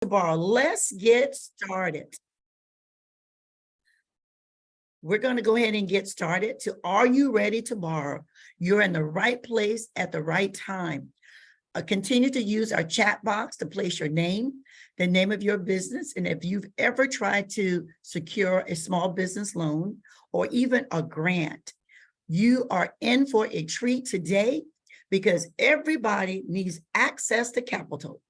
to borrow. Let's get started. We're going to go ahead and get started. Are you ready to borrow? You're in the right place at the right time. Continue to use our chat box to place your name, the name of your business, and if you've ever tried to secure a small business loan or even a grant, you are in for a treat today because everybody needs access to capital.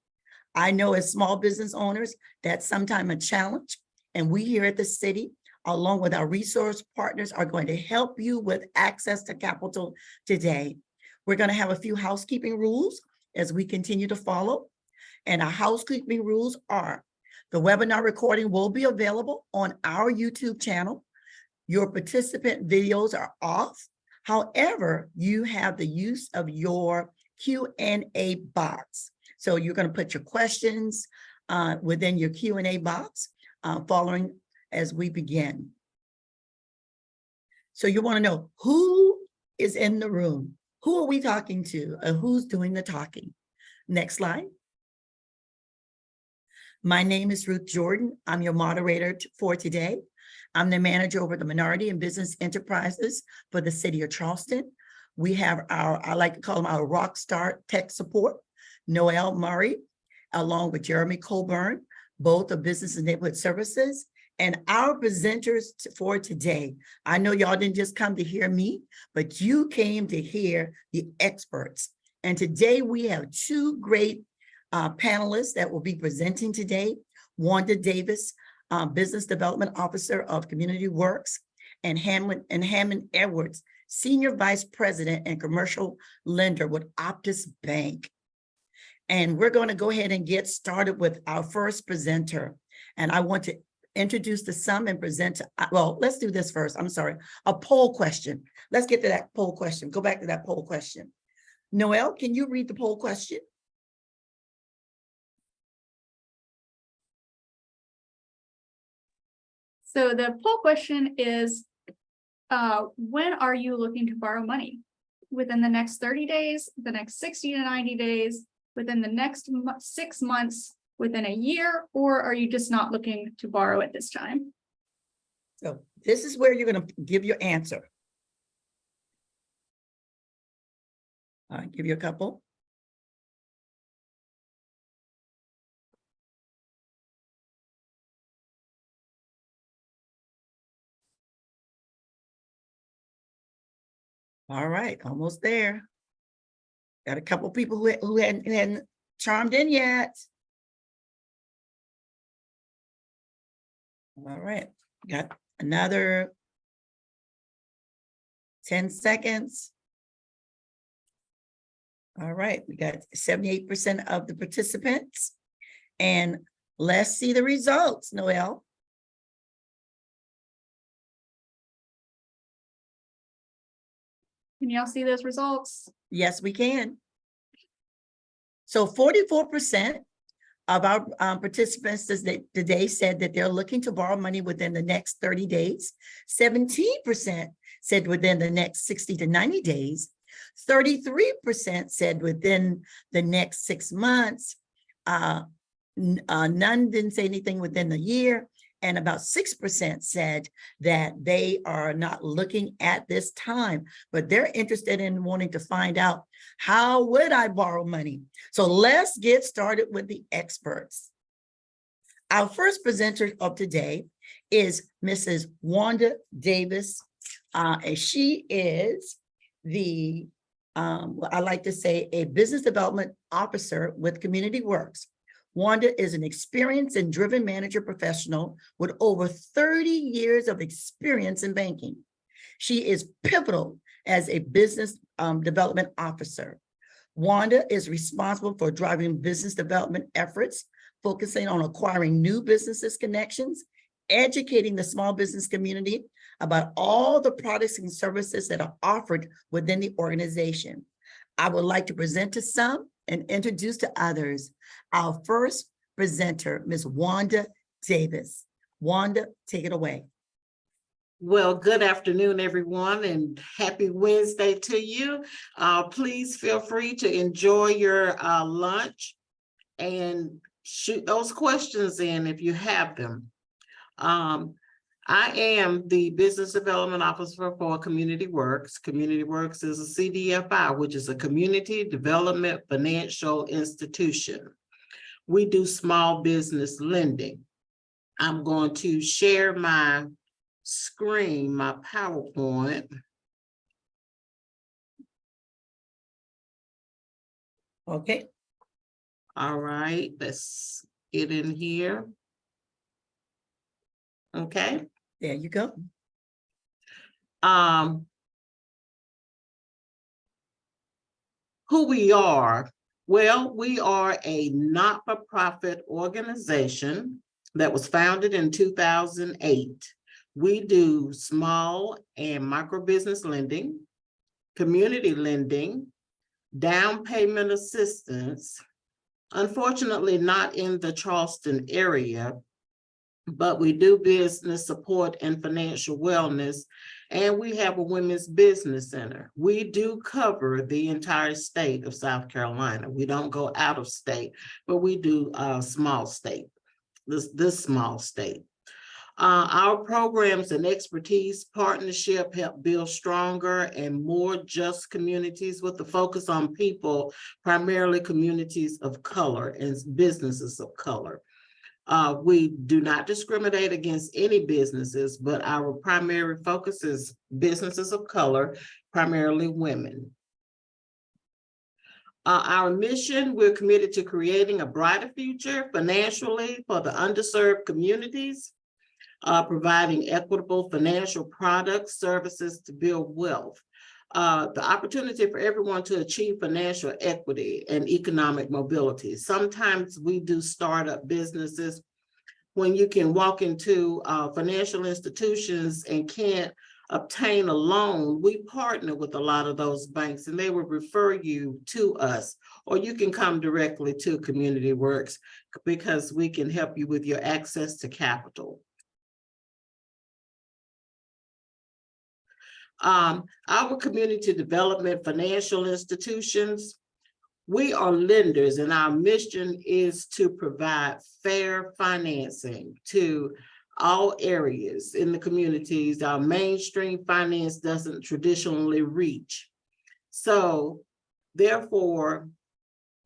I know as small business owners, that's sometimes a challenge, and we here at the city, along with our resource partners, are going to help you with access to capital today. We're going to have a few housekeeping rules as we continue to follow. And our housekeeping rules are: the webinar recording will be available on our YouTube channel. Your participant videos are off. However, you have the use of your Q&A box. So you're going to put your questions within your Q&A box following as we begin. So you want to know who is in the room. Who are we talking to? Who's doing the talking? Next slide. My name is Ruth Jordan. I'm your moderator for today. I'm the manager over the Minority and Business Enterprises for the city of Charleston. We have I like to call them our rock star tech support, Noel Murray, along with Jeremy Colburn, both of Business and Neighborhood Services. And our presenters for today, I know y'all didn't just come to hear me, but you came to hear the experts. And today we have two great panelists that will be presenting today. Wanda Davis, Business Development Officer of CommunityWorks, and Hammond Edwards, Senior Vice President and Commercial Lender with Optus Bank. And we're going to go ahead and get started with our first presenter. And I want to introduce the sum and present, well, let's do this first. I'm sorry, a poll question. Let's get to that poll question. Go back to that poll question. Noel, can you read the poll question? So the poll question is, when are you looking to borrow money? Within the next 30 days, the next 60 to 90 days, within the next 6 months, within a year, or are you just not looking to borrow at this time? So this is where you're going to give your answer. All right, give you a couple. All right, almost there. Got a couple people who hadn't chimed in yet. All right, got another 10 seconds. All right, we got 78% of the participants. And let's see the results, Noel. Can y'all see those results? Yes, we can. So 44% of our participants today said that they're looking to borrow money within the next 30 days. 17% said within the next 60 to 90 days. 33% said within the next 6 months. None didn't say anything within the year. And about 6% said that they are not looking at this time, but they're interested in wanting to find out, how would I borrow money? So let's get started with the experts. Our first presenter of today is Mrs. Wanda Davis. And she is the, I like to say, a business development officer with CommunityWorks. Wanda is an experienced and driven manager professional with over 30 years of experience in banking. She is pivotal as a business development officer. Wanda is responsible for driving business development efforts, focusing on acquiring new businesses connections, educating the small business community about all the products and services that are offered within the organization. I would like to present to some and introduce to others our first presenter, Ms. Wanda Davis. Wanda, take it away. Well, good afternoon, everyone, and happy Wednesday to you. Please feel free to enjoy your lunch and shoot those questions in if you have them. I am the Business Development Officer for CommunityWorks. CommunityWorks is a CDFI, which is a Community Development Financial Institution. We do small business lending. I'm going to share my screen, my PowerPoint. Okay, All right, let's get in here. Okay. there you go. Who we are? Well, we are a not-for-profit organization that was founded in 2008. We do small and micro business lending, community lending, down payment assistance. Unfortunately, not in the Charleston area, but we do business support and financial wellness, and we have a women's business center. We do cover the entire state of South Carolina. We don't go out of state, but we do a small state, this small state. Our programs and expertise partnership help build stronger and more just communities with the focus on people, primarily communities of color and businesses of color. We do not discriminate against any businesses, but our primary focus is businesses of color, primarily women. Our mission, we're committed to creating a brighter future financially for the underserved communities, providing equitable financial products, services to build wealth. The opportunity for everyone to achieve financial equity and economic mobility. Sometimes we do startup businesses when you can walk into financial institutions and can't obtain a loan. We partner with a lot of those banks and they will refer you to us, or you can come directly to CommunityWorks because we can help you with your access to capital. Our community development financial institutions, we are lenders and our mission is to provide fair financing to all areas in the communities. Our mainstream finance doesn't traditionally reach. So therefore,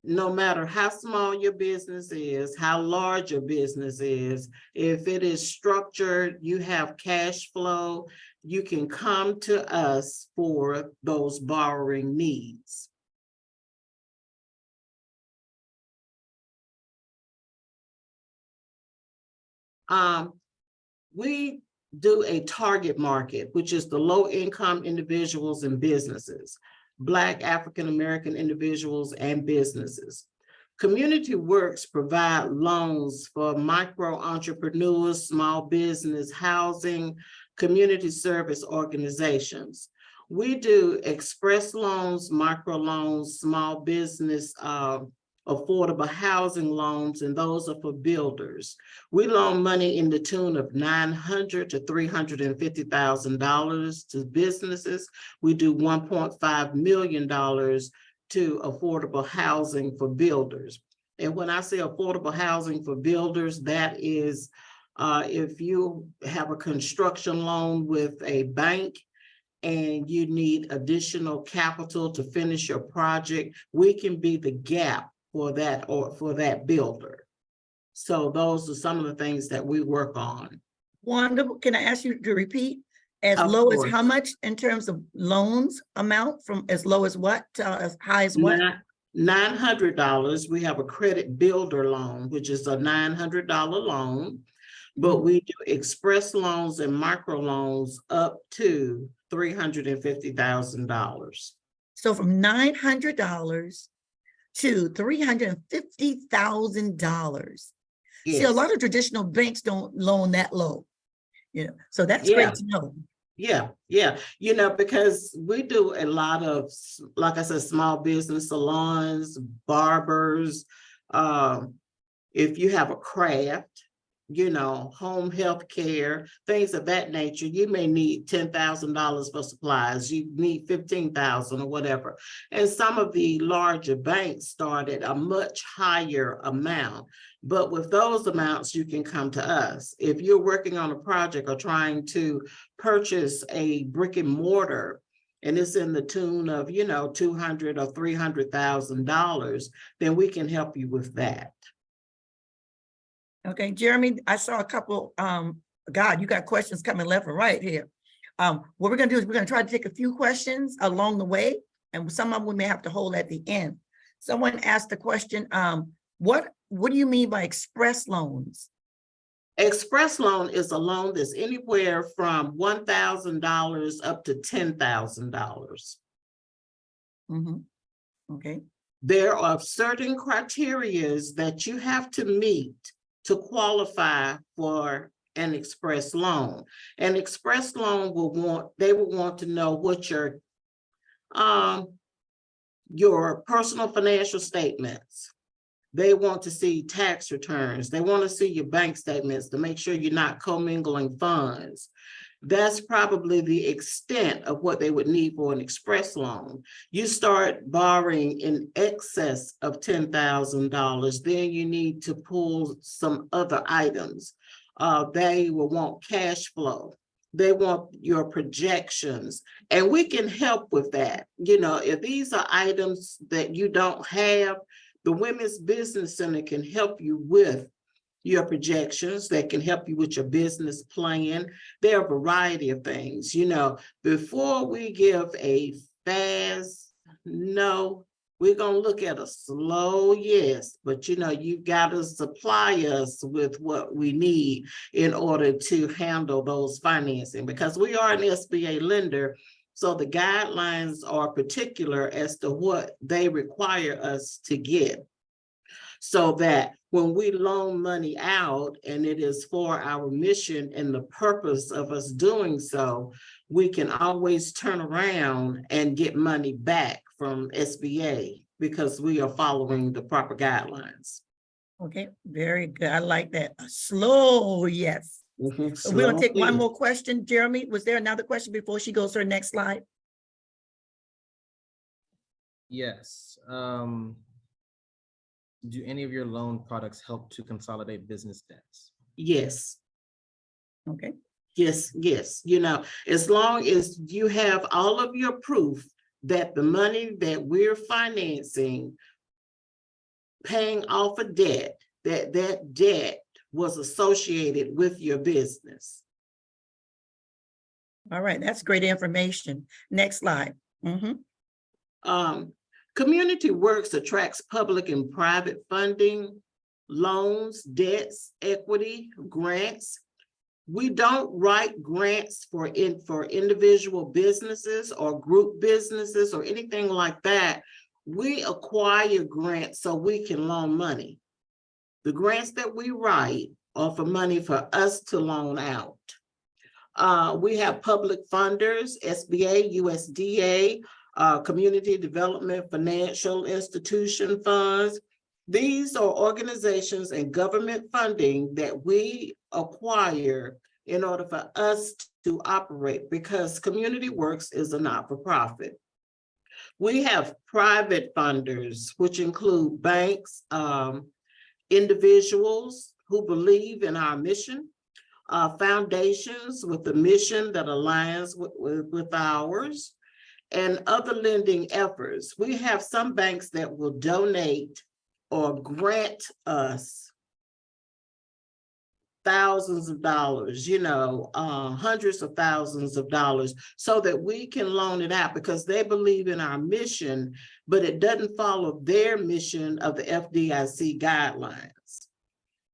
no matter how small your business is, how large your business is, if it is structured, you have cash flow, you can come to us for those borrowing needs. We do a target market, which is the low-income individuals and businesses, Black African-American individuals and businesses. CommunityWorks provide loans for micro entrepreneurs, small business, housing, community service organizations. We do express loans, micro loans, small business, affordable housing loans, and those are for builders. We loan money in the tune of $900,000 to $350,000 to businesses. We do $1.5 million to affordable housing for builders. And when I say affordable housing for builders, that is if you have a construction loan with a bank and you need additional capital to finish your project, we can be the gap for that or for that builder. So those are some of the things that we work on. Wanda, can I ask you to repeat? As Of low as course. how much in terms of loans amount, from as low as what to as high as what? $900. We have a credit builder loan, which is a $900 loan, but we do express loans and micro loans up to $350,000. So from $900 to $350,000. Yes. See, a lot of traditional banks don't loan that low, you know, so that's great to know. Yeah, you know, because we do a lot of, like I said, small business salons, barbers. If you have a craft, home health care, things of that nature. You may need $10,000 for supplies. You need 15,000 or whatever. And some of the larger banks started a much higher amount. But with those amounts, you can come to us. If you're working on a project or trying to purchase a brick and mortar, and it's in the tune of, $200,000 or $300,000, then we can help you with that. Okay, Jeremy, I saw a couple, God, you got questions coming left and right here. What we're gonna do is we're gonna try to take a few questions along the way, and some of them we may have to hold at the end. Someone asked a question, what do you mean by express loans? Express loan is a loan that's anywhere from $1,000 up to $10,000. Okay. There are certain criteria that you have to meet to qualify for an express loan. An express loan will want to know what your personal financial statements. They want to see tax returns. They want to see your bank statements to make sure you're not commingling funds. That's probably the extent of what they would need for an express loan. You start borrowing in excess of $10,000, then you need to pull some other items. They will want cash flow. They want your projections, and we can help with that. If these are items that you don't have, the Women's Business Center can help you with your projections. They can help you with your business plan. There are a variety of things. Before we give a fast no, we're going to look at a slow yes, but you've got to supply us with what we need in order to handle those financing, because we are an SBA lender. So the guidelines are particular as to what they require us to get, so that when we loan money out and it is for our mission and the purpose of us doing so, we can always turn around and get money back from SBA because we are following the proper guidelines. Okay, very good. I like that. A slow yes. Mm-hmm. We're gonna take one more question. Jeremy, was there another question before she goes to her next slide? Yes. Do any of your loan products help to consolidate business debts? Yes. Okay. Yes. As long as you have all of your proof that the money that we're financing, paying off a debt, that debt was associated with your business. All right, that's great information. Next slide. CommunityWorks attracts public and private funding, loans, debts, equity, grants. We don't write grants for individual businesses or group businesses or anything like that. We acquire grants so we can loan money. The grants that we write are for money for us to loan out. We have public funders, SBA, USDA, Community Development Financial Institution funds. These are organizations and government funding that we acquire in order for us to operate, because CommunityWorks is a not-for-profit. We have private funders, which include banks, individuals who believe in our mission, foundations with a mission that aligns with ours, and other lending efforts. We have some banks that will donate or grant us thousands of dollars, hundreds of thousands of dollars, so that we can loan it out because they believe in our mission, but it doesn't follow their mission of the FDIC guidelines.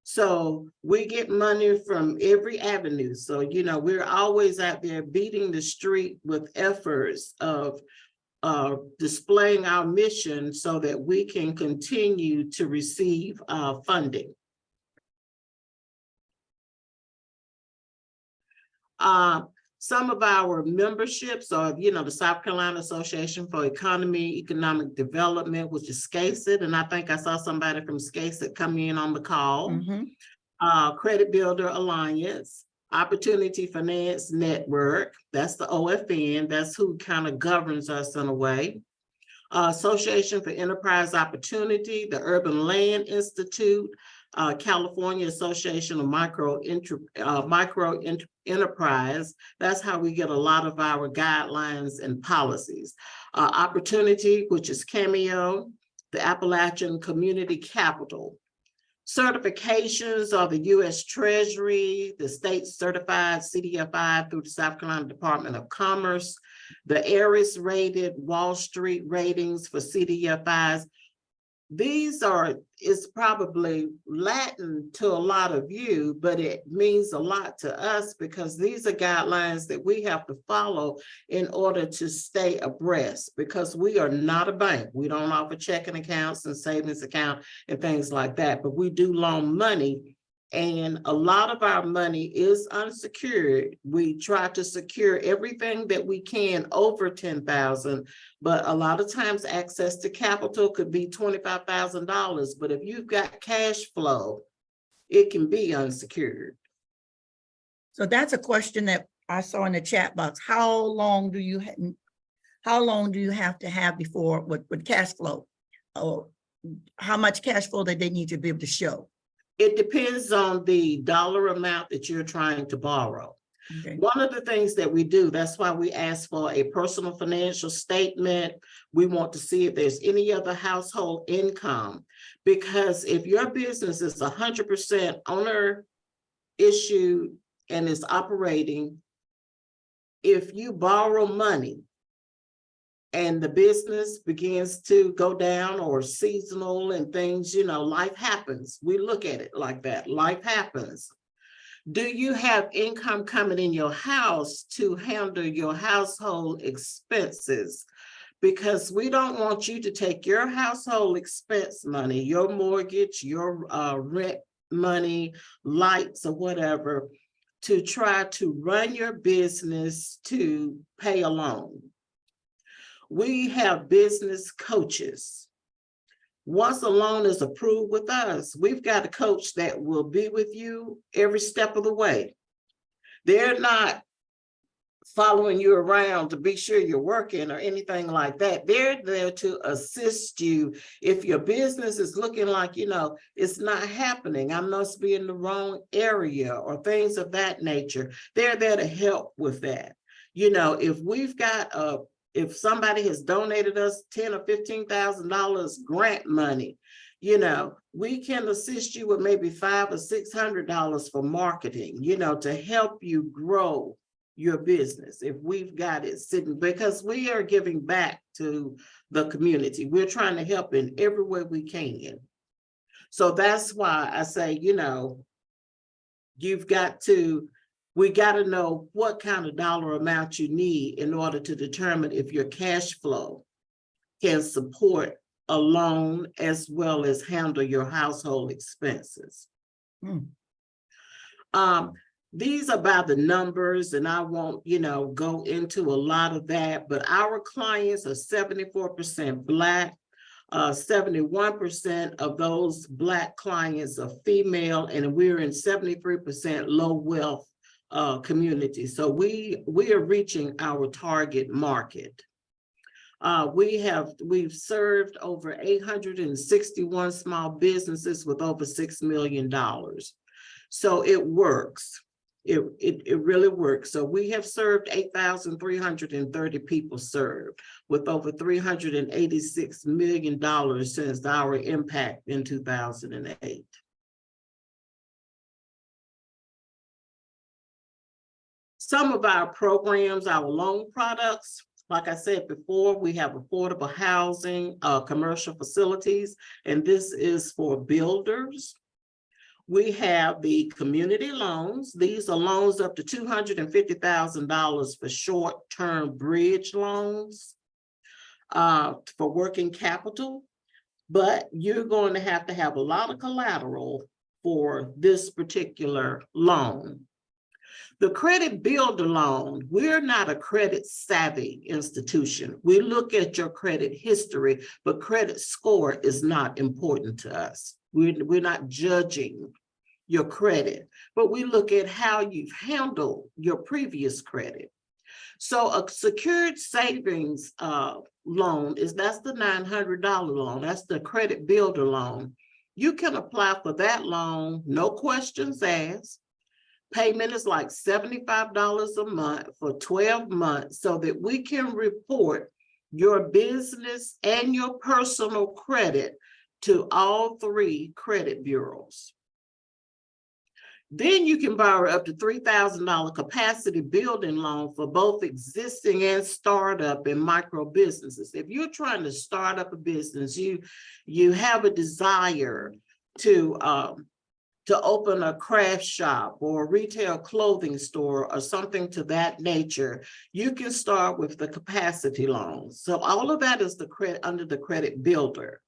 So we get money from every avenue. So, we're always out there beating the street with efforts of displaying our mission so that we can continue to receive funding. Some of our memberships are, the South Carolina Association for Economic Development, which is SCASID, and I think I saw somebody from SCASID coming in on the call. Credit Builder Alliance, Opportunity Finance Network, that's the OFN, that's who kind of governs us in a way. Association for Enterprise Opportunity, the Urban Land Institute, California Association of Micro Enterprise. That's how we get a lot of our guidelines and policies. Opportunity, which is Cameo, the Appalachian Community Capital. Certifications are the U.S. Treasury, the state certified CDFI through the South Carolina Department of Commerce, the Aris rated Wall Street ratings for CDFIs. These it's probably Latin to a lot of you, but it means a lot to us because these are guidelines that we have to follow in order to stay abreast, because we are not a bank. We don't offer checking accounts and savings account and things like that, but we do loan money. And a lot of our money is unsecured. We try to secure everything that we can over 10,000, but a lot of times access to capital could be $25,000. But if you've got cash flow, it can be unsecured. So that's a question that I saw in the chat box. How long do you have to have before with cash flow? Or how much cash flow that they need to be able to show? It depends on the dollar amount that you're trying to borrow. Okay. One of the things that we do, that's why we ask for a personal financial statement. We want to see if there's any other household income, because if your business is 100% owner issued and is operating, if you borrow money and the business begins to go down or seasonal and things, life happens. We look at it like that. Life happens. Do you have income coming in your house to handle your household expenses? Because we don't want you to take your household expense money, your mortgage, your rent money, lights or whatever, to try to run your business to pay a loan. We have business coaches. Once a loan is approved with us, we've got a coach that will be with you every step of the way. They're not following you around to be sure you're working or anything like that. They're there to assist you if your business is looking like, it's not happening. I must be in the wrong area or things of that nature. They're there to help with that. If we've got if somebody has donated us $10,000 or $15,000 grant money, we can assist you with maybe $500 or $600 for marketing, to help you grow your business. If we've got it sitting, because we are giving back to the community. We're trying to help in every way we can. So that's why I say, we got to know what kind of dollar amount you need in order to determine if your cash flow can support a loan as well as handle your household expenses. These are by the numbers, and I won't, go into a lot of that, but our clients are 74% Black. 71% of those Black clients are female, and we're in 73% low wealth community. So we are reaching our target market. We've served over 861 small businesses with over $6 million. So it works. It really works. So we have served 8,330 people served with over $386 million since our impact in 2008. Some of our programs, our loan products, like I said before, we have affordable housing, commercial facilities, and this is for builders. We have the community loans. These are loans up to $250,000 for short-term bridge loans for working capital, but you're going to have a lot of collateral for this particular loan. The credit builder loan, we're not a credit savvy institution. We look at your credit history, but credit score is not important to us. We're not judging your credit, but we look at how you've handled your previous credit. So a secured savings loan that's the $900 loan. That's the credit builder loan. You can apply for that loan, no questions asked. Payment is like $75 a month for 12 months so that we can report your business and your personal credit to all 3 credit bureaus. Then you can borrow up to $3,000 capacity building loan for both existing and startup and micro businesses. If you're trying to start up a business, you have a desire to open a craft shop or a retail clothing store or something to that nature, you can start with the capacity loans. So all of that is the credit under the credit builder.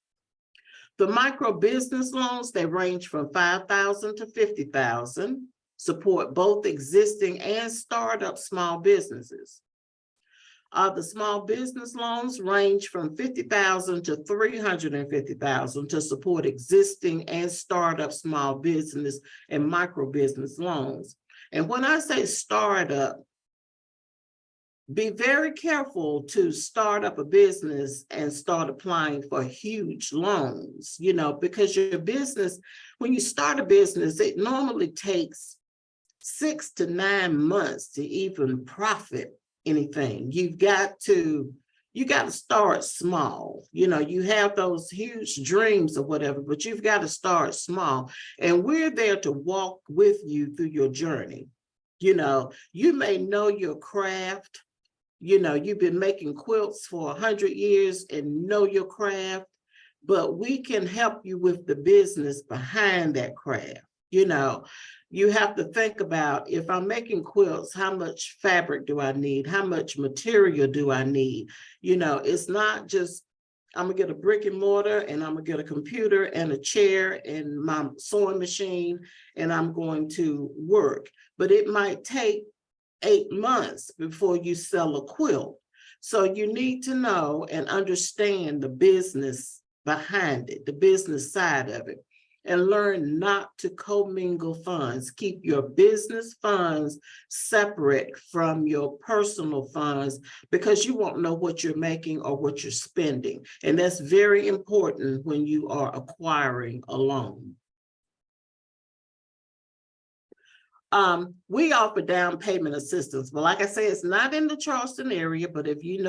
The micro business loans, they range from $5,000 to $50,000, support both existing and startup small businesses. The small business loans range from $50,000 to $350,000 to support existing and startup small business and micro business loans. And when I say startup, be very careful to start up a business and start applying for huge loans, because your business, when you start a business, it normally takes 6 to 9 months to even profit anything. You got to start small. You have those huge dreams or whatever, but you've got to start small. And we're there to walk with you through your journey. You may know your craft. You've been making quilts for 100 years and know your craft, but we can help you with the business behind that craft. You have to think about, if I'm making quilts, how much fabric do I need? How much material do I need? It's not just, I'm gonna get a brick and mortar and I'm gonna get a computer and a chair and my sewing machine and I'm going to work, but it might take 8 months before you sell a quilt. So you need to know and understand the business behind it, the business side of it, and learn not to commingle funds. Keep your business funds separate from your personal funds, because you won't know what you're making or what you're spending. And that's very important when you are acquiring a loan. We offer down payment assistance, but like I say, it's not in the Charleston area, but if you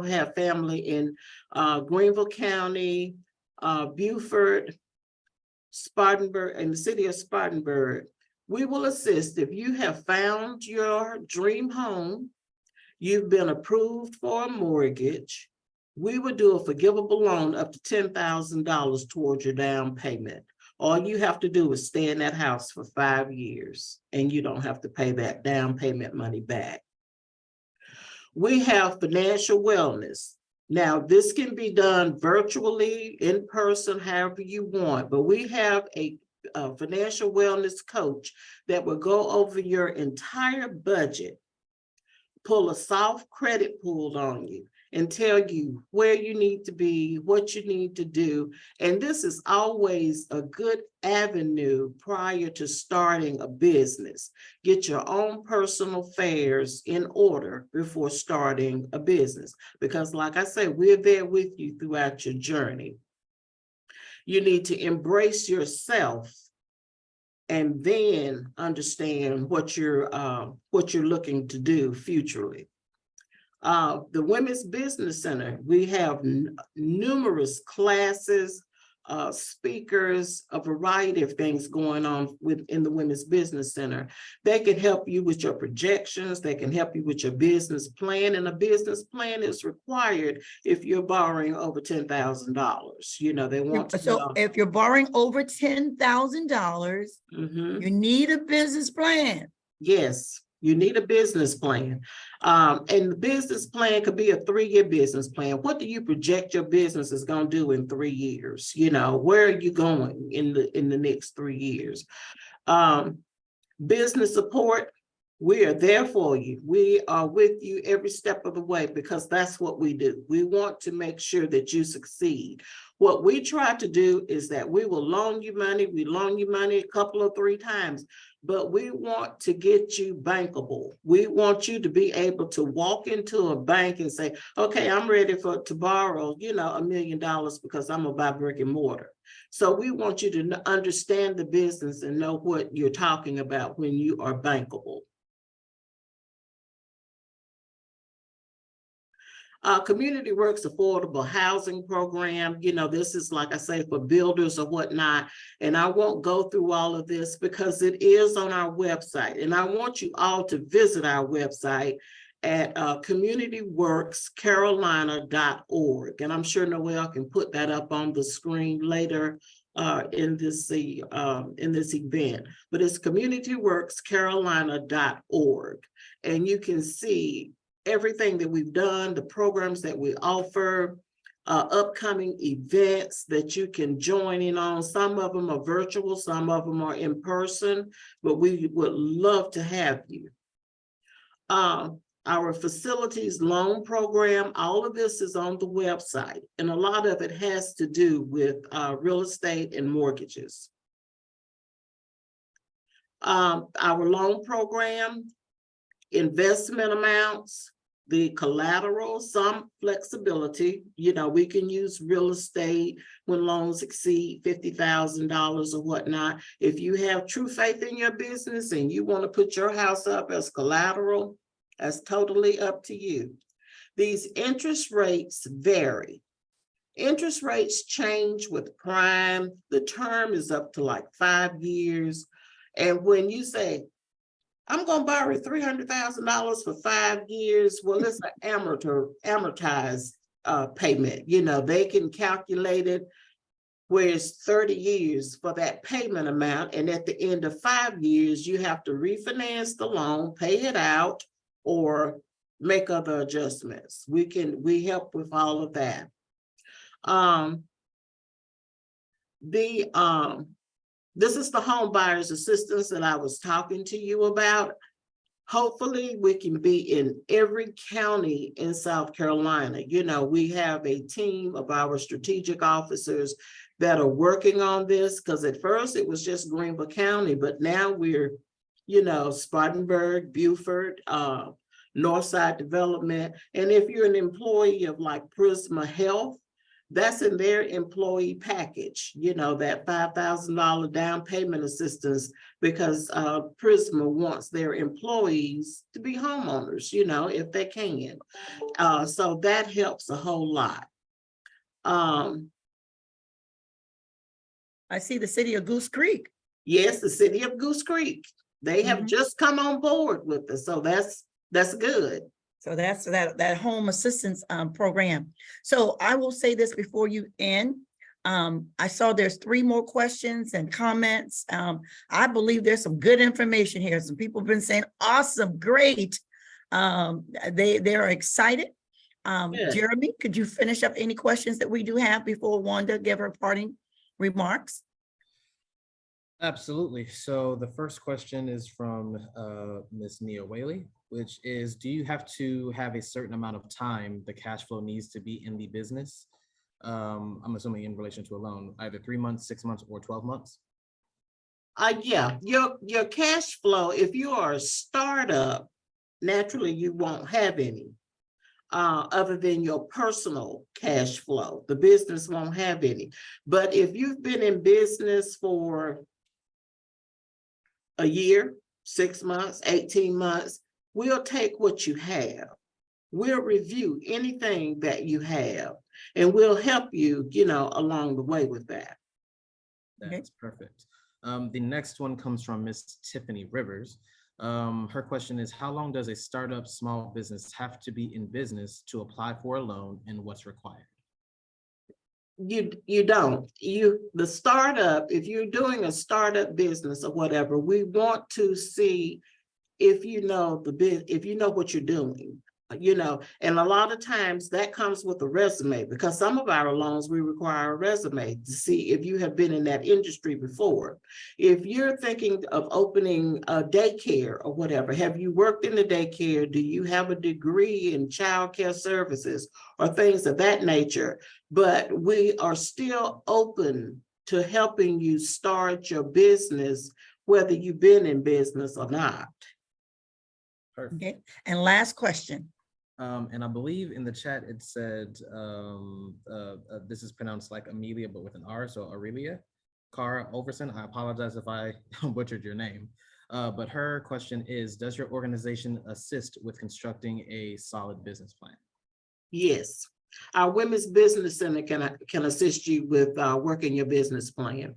have family in Greenville County, Beaufort, Spartanburg, and the city of Spartanburg, we will assist. If you have found your dream home, you've been approved for a mortgage, we would do a forgivable loan up to $10,000 towards your down payment. All you have to do is stay in that house for 5 years and you don't have to pay that down payment money back. We have financial wellness. Now, this can be done virtually, in person, however you want, but we have a financial wellness coach that will go over your entire budget, pull a soft credit pool on you, and tell you where you need to be, what you need to do. And this is always a good avenue prior to starting a business. Get your own personal affairs in order before starting a business. Because like I say, we're there with you throughout your journey. You need to embrace yourself and then understand what you're looking to do futurely. The Women's Business Center, we have numerous classes, speakers, a variety of things going on within the Women's Business Center. They can help you with your projections. They can help you with your business plan, and a business plan is required if you're borrowing over $10,000. They want to So if you're borrowing over $10,000, you need a business plan. Yes. You need a business plan. And the business plan could be a 3-year business plan. What do you project your business is going to do in 3 years? Where are you going in the next 3 years? Business support. We are there for you. We are with you every step of the way because that's what we do. We want to make sure that you succeed. What we try to do is that we will loan you money. We loan you money a couple or 3 times, but we want to get you bankable. We want you to be able to walk into a bank and say, okay, I'm ready to borrow, $1 million because I'm gonna buy brick and mortar. So we want you to understand the business and know what you're talking about when you are bankable. CommunityWorks affordable housing program, this is, like I say, for builders or whatnot. And I won't go through all of this because it is on our website. And I want you all to visit our website at CommunityWorksCarolina.org. And I'm sure Noelle can put that up on the screen later in this event. But it's CommunityWorksCarolina.org. And you can see everything that we've done, the programs that we offer, upcoming events that you can join in on. Some of them are virtual, some of them are in person, but we would love to have you. Our facilities loan program, all of this is on the website, and a lot of it has to do with real estate and mortgages. Our loan program, investment amounts, the collateral, some flexibility. We can use real estate when loans exceed $50,000 or whatnot. If you have true faith in your business and you want to put your house up as collateral, that's totally up to you. These interest rates vary. Interest rates change with prime. The term is up to like 5 years. And when you say, I'm going to borrow $300,000 for 5 years. Well, it's an amortized payment. They can calculate it where it's 30 years for that payment amount. And at the end of 5 years, you have to refinance the loan, pay it out, or make other adjustments. We help with all of that. This is the home buyers assistance that I was talking to you about. Hopefully we can be in every county in South Carolina. We have a team of our strategic officers that are working on this, because at first it was just Greenville County, but now we're, Spartanburg, Beaufort, Northside Development. And if you're an employee of like Prisma Health, that's in their employee package, that $5,000 down payment assistance, because Prisma wants their employees to be homeowners, if they can. So that helps a whole lot. I see the city of Goose Creek. Yes, the city of Goose Creek. They have just come on board with us. So that's good. So that's that home assistance program. So I will say this before you end. I saw there's 3 more questions and comments. I believe there's some good information here. Some people have been saying, awesome, great. They're excited. Jeremy, could you finish up any questions that we do have before Wanda give her parting remarks? Absolutely. So the first question is from Ms. Nia Whaley, which is, do you have to have a certain amount of time the cash flow needs to be in the business? I'm assuming in relation to a loan, either 3 months, 6 months, or 12 months. Yeah, your cash flow, if you are a startup, naturally you won't have any other than your personal cash flow. The business won't have any. But if you've been in business for a year, 6 months, 18 months, we'll take what you have. We'll review anything that you have, and we'll help you, along the way with that. That's perfect. The next one comes from Miss Tiffany Rivers. Her question is, how long does a startup small business have to be in business to apply for a loan, and what's required? You don't. The startup, if you're doing a startup business or whatever, we want to see if you know what you're doing. you know, and a lot of times that comes with a resume, because some of our loans, we require a resume to see if you have been in that industry before. If you're thinking of opening a daycare or whatever, have you worked in the daycare? Do you have a degree in childcare services or things of that nature? But we are still open to helping you start your business, whether you've been in business or not. Perfect. Okay, and last question. And I believe in the chat it said, this is pronounced like Amelia, but with an R, so Aurelia Cara Overson. I apologize if I butchered your name. But her question is, does your organization assist with constructing a solid business plan? Yes. Our Women's Business Center can assist you with working your business plan.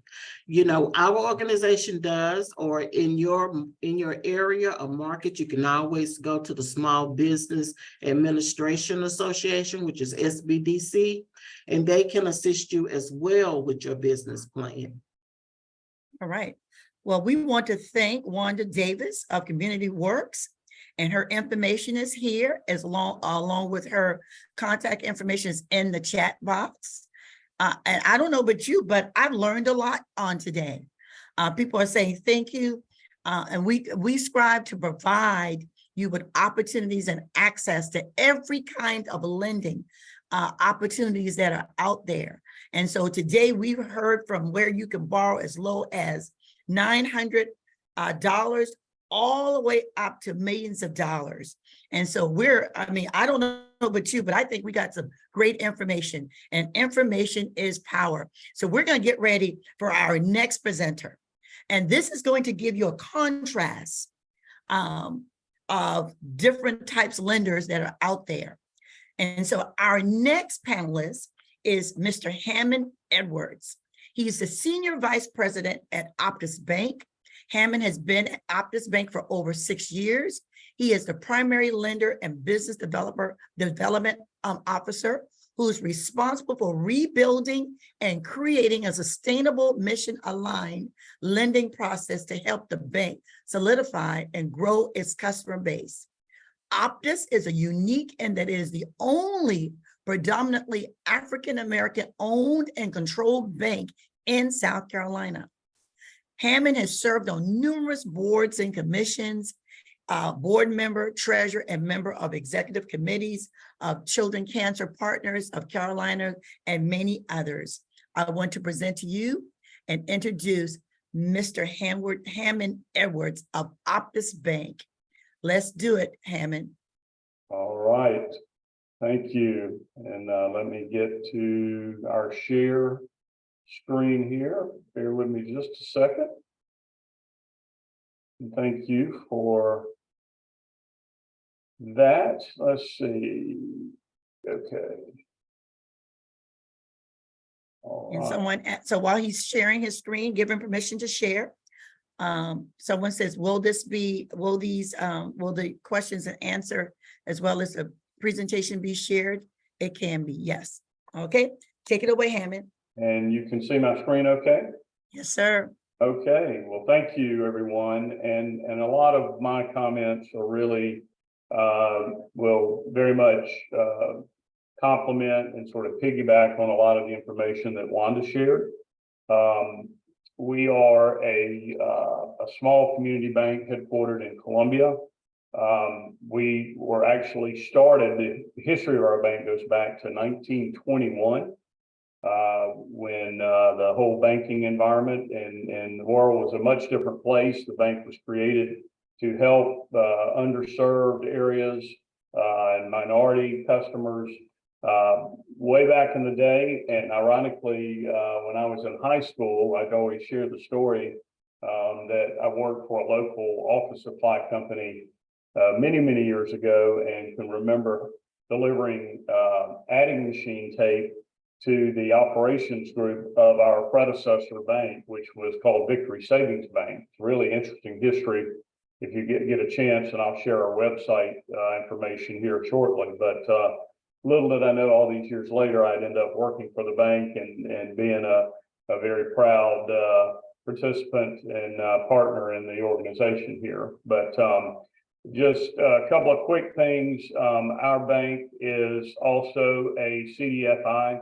You know, our organization does, or in your area or market, you can always go to the Small Business Administration Association, which is SBDC, and they can assist you as well with your business plan. All right. Well, we want to thank Wanda Davis of CommunityWorks, and her information is here along with her contact information is in the chat box. And I don't know about you, but I've learned a lot on today. People are saying thank you. And we strive to provide you with opportunities and access to every kind of lending opportunities that are out there. And so today we've heard from where you can borrow as low as $900 all the way up to millions of dollars. And so I don't know about you, but I think we got some great information, and information is power. So we're going to get ready for our next presenter. And this is going to give you a contrast of different types of lenders that are out there. And so our next panelist is Mr. Hammond Edwards. He's the Senior Vice President at Optus Bank. Hammond has been at Optus Bank for over 6 years. He is the primary lender and business development officer who is responsible for rebuilding and creating a sustainable mission-aligned lending process to help the bank solidify and grow its customer base. Optus is a unique in that it is the only predominantly African-American owned and controlled bank in South Carolina. Hammond has served on numerous boards and commissions, board member, treasurer, and member of executive committees of Children Cancer Partners of Carolina, and many others. I want to present to you and introduce Mr. Hammond Edwards of Optus Bank. Let's do it, Hammond. All right, thank you. And let me get to our share screen here. Bear with me just a second. And thank you for that. Let's see. Okay. All And right. someone, so while he's sharing his screen, give him permission to share. Someone says, will the questions and answer as well as the presentation be shared? It can be, yes. Okay, take it away, Hammond. And you can see my screen okay? Yes, sir. Okay, well, thank you, everyone. And a lot of my comments are really, will very much complement and sort of piggyback on a lot of the information that Wanda shared. We are a small community bank headquartered in Columbia. We were actually started, the history of our bank goes back to 1921. When the whole banking environment and the world was a much different place. The bank was created to help underserved areas and minority customers way back in the day. And ironically, when I was in high school, I'd always share the story that I worked for a local office supply company many years ago, and can remember delivering adding machine tape to the operations group of our predecessor bank, which was called Victory Savings Bank. It's really interesting history if you get a chance, and I'll share our website information here shortly. But little did I know, all these years later, I'd end up working for the bank and being a very proud participant and partner in the organization here. But Just a couple of quick things. Our bank is also a CDFI,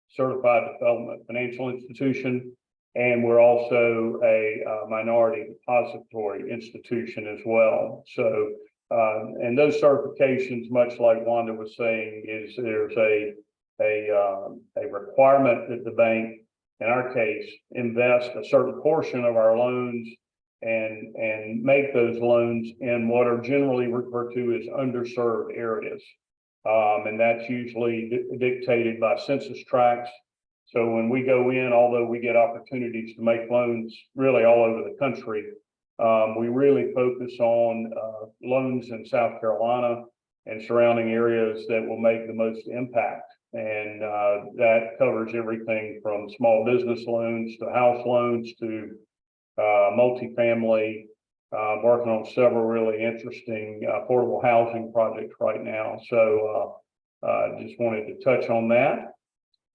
Certified Development Financial Institution, and we're also a minority depository institution as well. So, and those certifications, much like Wanda was saying, is there's a requirement that the bank, in our case, invest a certain portion of our loans and make those loans in what are generally referred to as underserved areas. And that's usually dictated by census tracts. So when we go in, although we get opportunities to make loans really all over the country, we really focus on loans in South Carolina and surrounding areas that will make the most impact. And that covers everything from small business loans to house loans to multifamily, working on several really interesting affordable housing projects right now. So just wanted to touch on that.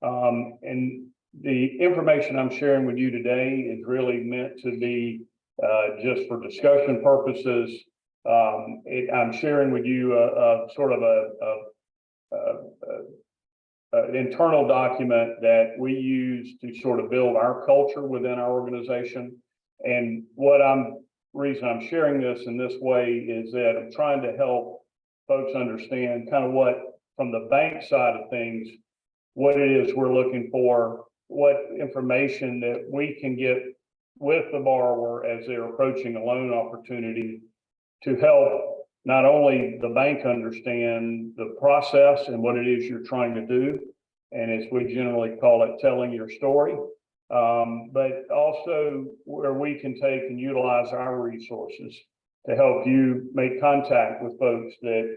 And the information I'm sharing with you today is really meant to be just for discussion purposes. I'm sharing with you sort of an internal document that we use to sort of build our culture within our organization. And reason I'm sharing this in this way is that I'm trying to help folks understand kind of what, from the bank side of things, what it is we're looking for, what information that we can get with the borrower as they're approaching a loan opportunity to help not only the bank understand the process and what it is you're trying to do, and as we generally call it, telling your story, but also where we can take and utilize our resources to help you make contact with folks that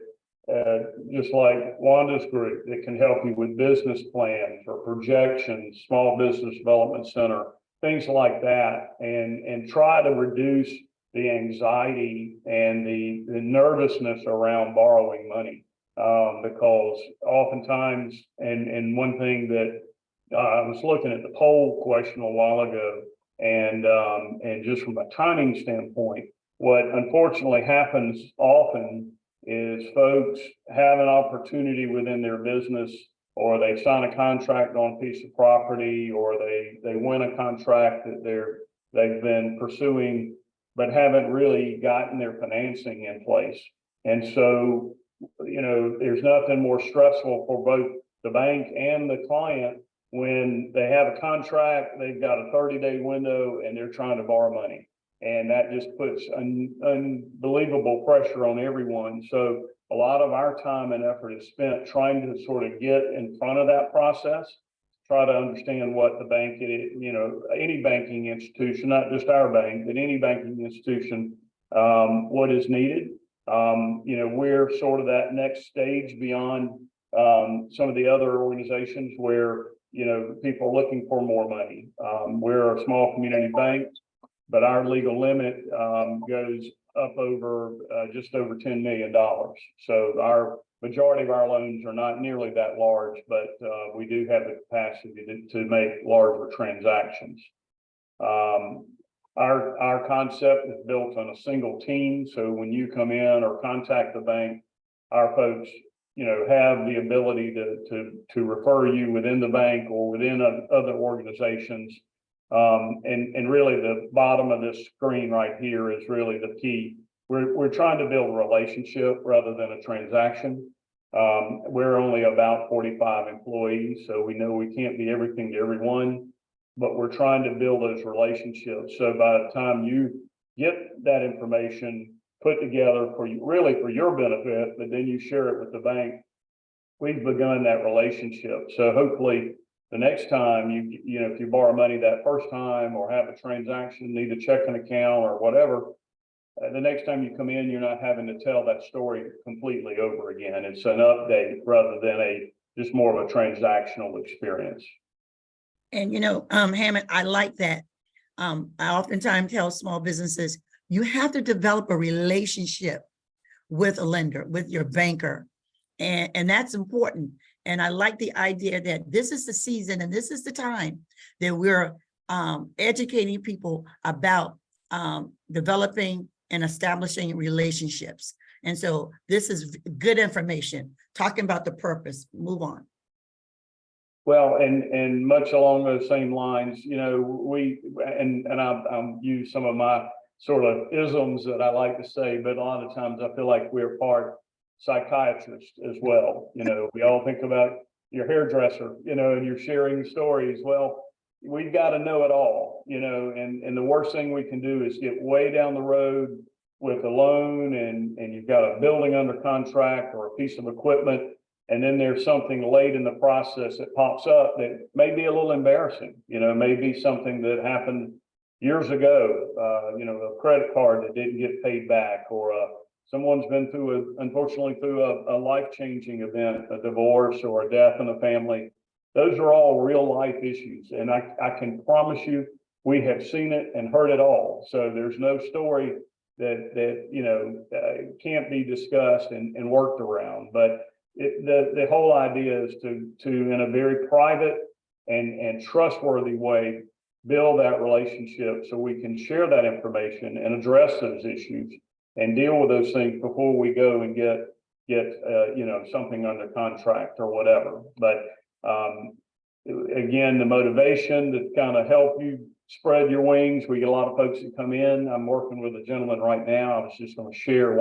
just like Wanda's group that can help you with business plans or projections, small business development center, things like that, and try to reduce the anxiety and the nervousness around borrowing money. Because oftentimes, and one thing that I was looking at the poll question a while ago, and just from a timing standpoint, what unfortunately happens often is folks have an opportunity within their business, or they sign a contract on a piece of property, or they win a contract that they've been pursuing, but haven't really gotten their financing in place. And so, you know, there's nothing more stressful for both the bank and the client when they have a contract, they've got a 30-day window, and they're trying to borrow money. And that just puts unbelievable pressure on everyone. So a lot of our time and effort is spent trying to sort of get in front of that process, try to understand what the bank, you know, any banking institution, not just our bank, but any banking institution, what is needed. You know, we're sort of that next stage beyond some of the other organizations where, you know, people are looking for more money. We're a small community bank, but our legal limit goes up over just over $10 million. So our majority of our loans are not nearly that large, but we do have the capacity to make larger transactions. Our concept is built on a single team. So when you come in or contact the bank, our folks, you know, have the ability to refer you within the bank or within other organizations. And really the bottom of this screen right here is really the key. We're trying to build a relationship rather than a transaction. We're only about 45 employees, so we know we can't be everything to everyone, but we're trying to build those relationships. So by the time you get that information put together for you, really for your benefit, but then you share it with the bank, we've begun that relationship. So hopefully the next time you know, if you borrow money that first time or have a transaction, need a checking account or whatever, the next time you come in, you're not having to tell that story completely over again. It's an update rather than just more of a transactional experience. And, you know, Hammond, I like that. I oftentimes tell small businesses, you have to develop a relationship with a lender, with your banker. And that's important. And I like the idea that this is the season and this is the time that we're educating people about developing and establishing relationships. And so this is good information, talking about the purpose. Move on. Well, and much along those same lines, you know, I'll use some of my sort of isms that I like to say, but a lot of times I feel like we're part psychiatrists as well. You know, we all think about your hairdresser, you know, and you're sharing stories. Well, we've got to know it all, you know, and the worst thing we can do is get way down the road with a loan and you've got a building under contract or a piece of equipment. And then there's something late in the process that pops up that may be a little embarrassing, you know, may be something that happened years ago, you know, a credit card that didn't get paid back, or someone's been unfortunately through a life-changing event, a divorce or a death in the family. Those are all real life issues. And I can promise you, we have seen it and heard it all. So there's no story that you know, can't be discussed and worked around. But the whole idea is to in a very private and trustworthy way, build that relationship so we can share that information and address those issues and deal with those things before we go and get you know, something under contract or whatever. But again, the motivation to kind of help you spread your wings. We get a lot of folks that come in. I'm working with a gentleman right now. I was just going to share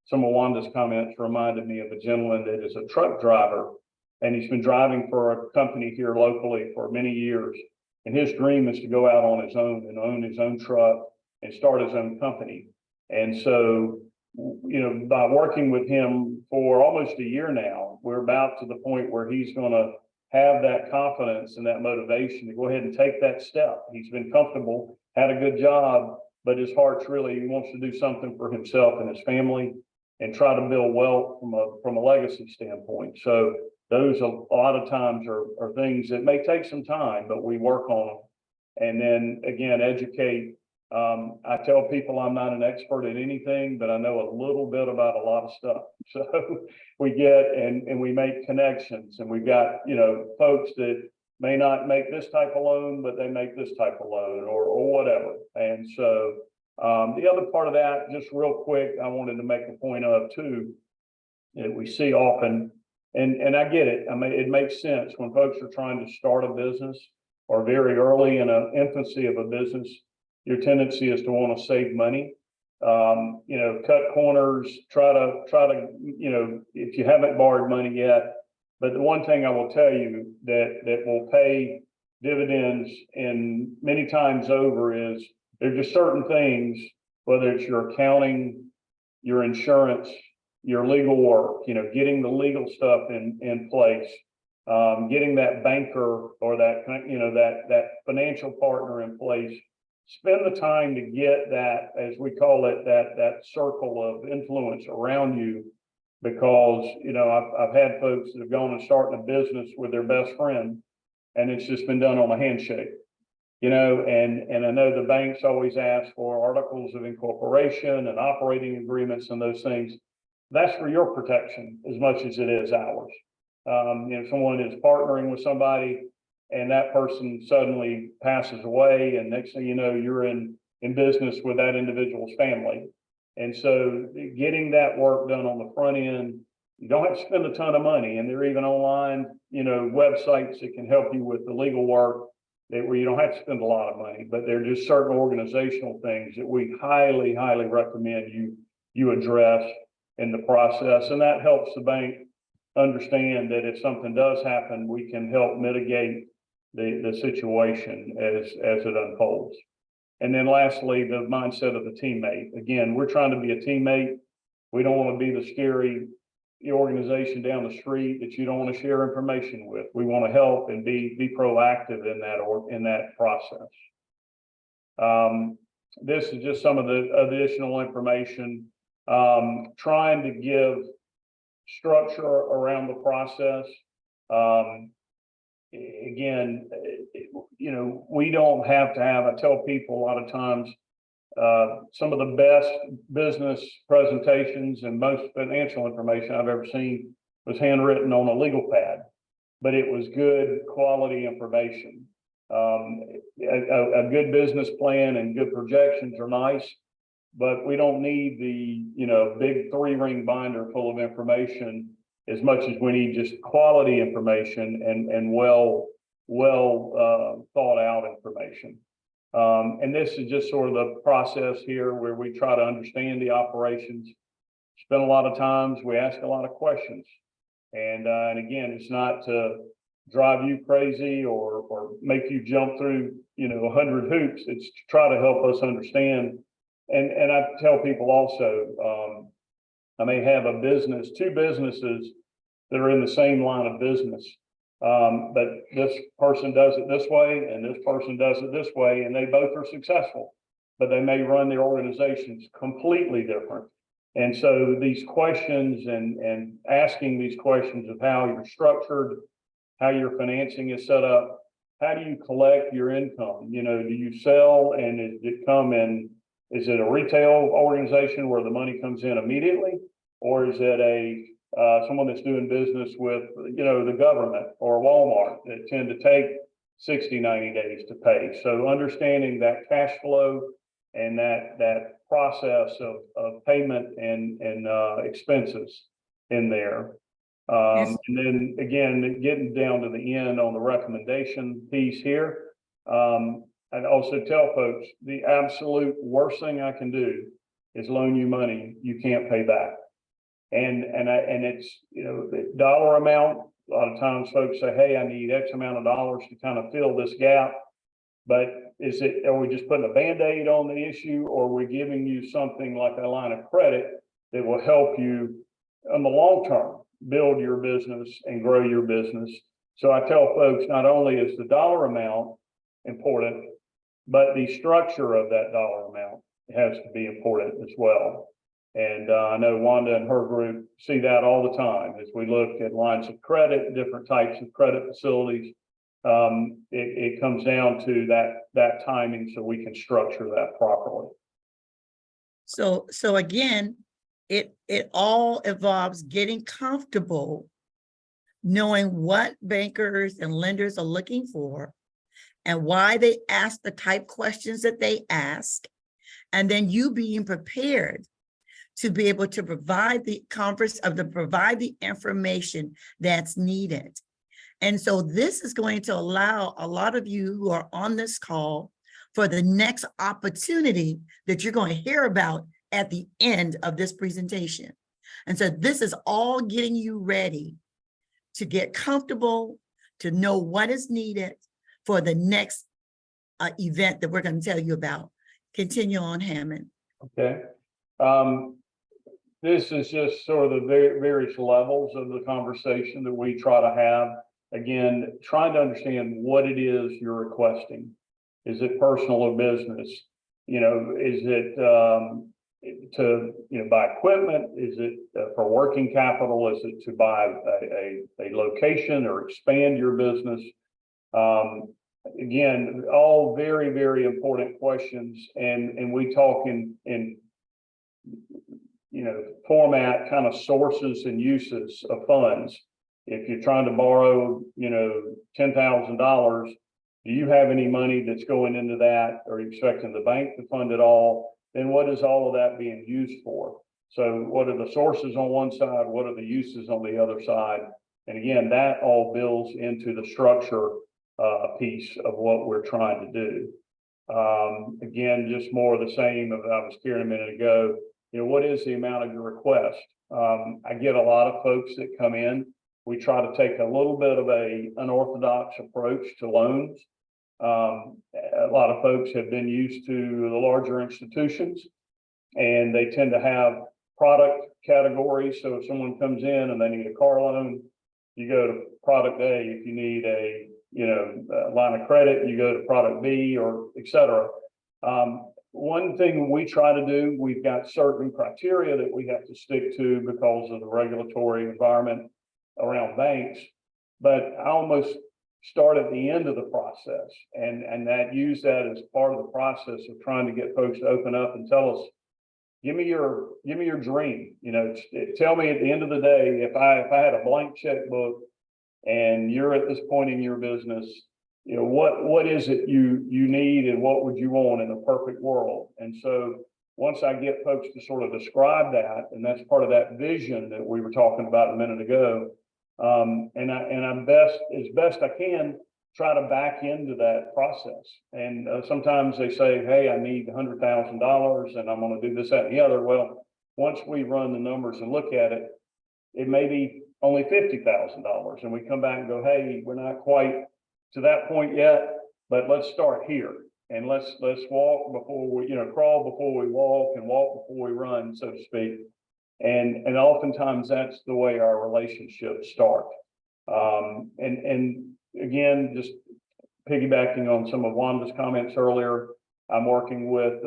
some of Wanda's comments reminded me of a gentleman that is a truck driver, and he's been driving for a company here locally for many years. And his dream is to go out on his own and own his own truck and start his own company. And so, you know, by working with him for almost a year now, we're about to the point where he's going to have that confidence and that motivation to go ahead and take that step. He's been comfortable, had a good job, but his heart's really, he wants to do something for himself and his family and try to build wealth from a legacy standpoint. So those a lot of times are things that may take some time, but we work on them. And then again, educate. I tell people I'm not an expert at anything, but I know a little bit about a lot of stuff. So we get and we make connections, and we've got, you know, folks that may not make this type of loan, but they make this type of loan or whatever. And so the other part of that, just real quick, I wanted to make a point of too, that we see often, and I get it. I mean, it makes sense when folks are trying to start a business or very early in an infancy of a business. Your tendency is to want to save money, you know, cut corners, try to, you know, if you haven't borrowed money yet. But the one thing I will tell you that will pay dividends and many times over is there's just certain things, whether it's your accounting, your insurance, your legal work, you know, getting the legal stuff in place, getting that banker or that, you know, that financial partner in place. Spend the time to get that, as we call it, that circle of influence around you, because, you know, I've had folks that have gone and started a business with their best friend, and it's just been done on a handshake, you know, and I know the banks always ask for articles of incorporation and operating agreements and those things. That's for your protection as much as it is ours. You know, someone is partnering with somebody, and that person suddenly passes away, and next thing you know, you're in business with that individual's family. And so getting that work done on the front end, you don't have to spend a ton of money, and there are even online, you know, websites that can help you with the legal work where you don't have to spend a lot of money, but there are just certain organizational things that we highly, highly recommend you address in the process. And that helps the bank understand that if something does happen, we can help mitigate the situation as it unfolds. And then lastly, the mindset of the teammate. Again, we're trying to be a teammate. We don't want to be the scary organization down the street that you don't want to share information with. We want to help and be proactive in that process. This is just some of the additional information, trying to give structure around the process. Again, you know, we don't have to have, I tell people a lot of times, some of the best business presentations and most financial information I've ever seen was handwritten on a legal pad, but it was good quality information. A good business plan and good projections are nice, but we don't need the, big 3-ring binder full of information as much as we need just quality information and well thought out information. And this is just sort of the process here where we try to understand the operations, spend a lot of times, we ask a lot of questions. And again, it's not to drive you crazy or make you jump through, 100 hoops. It's to try to help us understand. And I tell people also, I may have a business, 2 businesses that are in the same line of business. But this person does it this way and this person does it this way, and they both are successful, but they may run their organizations completely different. And so these questions and asking these questions of how you're structured, how your financing is set up, how do you collect your income? Do you sell and is it a retail organization where the money comes in immediately? Or is it someone that's doing business with, the government or Walmart that tend to take 60, 90 days to pay? So understanding that cash flow and that process of payment and expenses in there. Yes. And then again, getting down to the end on the recommendation piece here. I'd also tell folks the absolute worst thing I can do is loan you money you can't pay back. And it's, the dollar amount, a lot of times folks say, hey, I need X amount of dollars to kind of fill this gap. But are we just putting a Band-Aid on the issue, or are we giving you something like a line of credit that will help you in the long term build your business and grow your business? So I tell folks, not only is the dollar amount important, but the structure of that dollar amount has to be important as well. And I know Wanda and her group see that all the time as we look at lines of credit, different types of credit facilities. It comes down to that timing so we can structure that properly. So again, it all involves getting comfortable knowing what bankers and lenders are looking for and why they ask the type questions that they ask, and then you being prepared to be able to provide the information that's needed. And so this is going to allow a lot of you who are on this call for the next opportunity that you're going to hear about at the end of this presentation. And so this is all getting you ready to get comfortable, to know what is needed for the next event that we're going to tell you about. Continue on, Hammond. Okay. This is just sort of the various levels of the conversation that we try to have. Again, trying to understand what it is you're requesting. Is it personal or business? Is it to buy equipment? Is it for working capital? Is it to buy a location or expand your business? Again, all very, very important questions, and we talk in format kind of sources and uses of funds. If you're trying to borrow, $10,000, do you have any money that's going into that? Are you expecting the bank to fund it all? Then what is all of that being used for? So what are the sources on one side? What are the uses on the other side? And again, that all builds into the structure piece of what we're trying to do. Again, just more of the same as I was hearing a minute ago. What is the amount of your request? I get a lot of folks that come in. We try to take a little bit of a unorthodox approach to loans. A lot of folks have been used to the larger institutions, and they tend to have product categories. So if someone comes in and they need a car loan, you go to product A. If you need a line of credit, you go to product B, or et cetera. One thing we try to do, we've got certain criteria that we have to stick to because of the regulatory environment around banks, but I almost start at the end of the process and use that as part of the process of trying to get folks to open up and tell us, give me your dream. Tell me at the end of the day, if I had a blank checkbook and you're at this point in your business, what is it you need and what would you want in a perfect world? And so once I get folks to sort of describe that, and that's part of that vision that we were talking about a minute ago. And I'm as best I can, try to back into that process. And sometimes they say, hey, I need $100,000 and I'm going to do this, that, and the other. Well, once we run the numbers and look at it, it may be only $50,000. And we come back and go, hey, we're not quite to that point yet, but let's start here. And let's walk before we, crawl before we walk, and walk before we run, so to speak. And oftentimes that's the way our relationships start. And again, just piggybacking on some of Wanda's comments earlier, I'm working with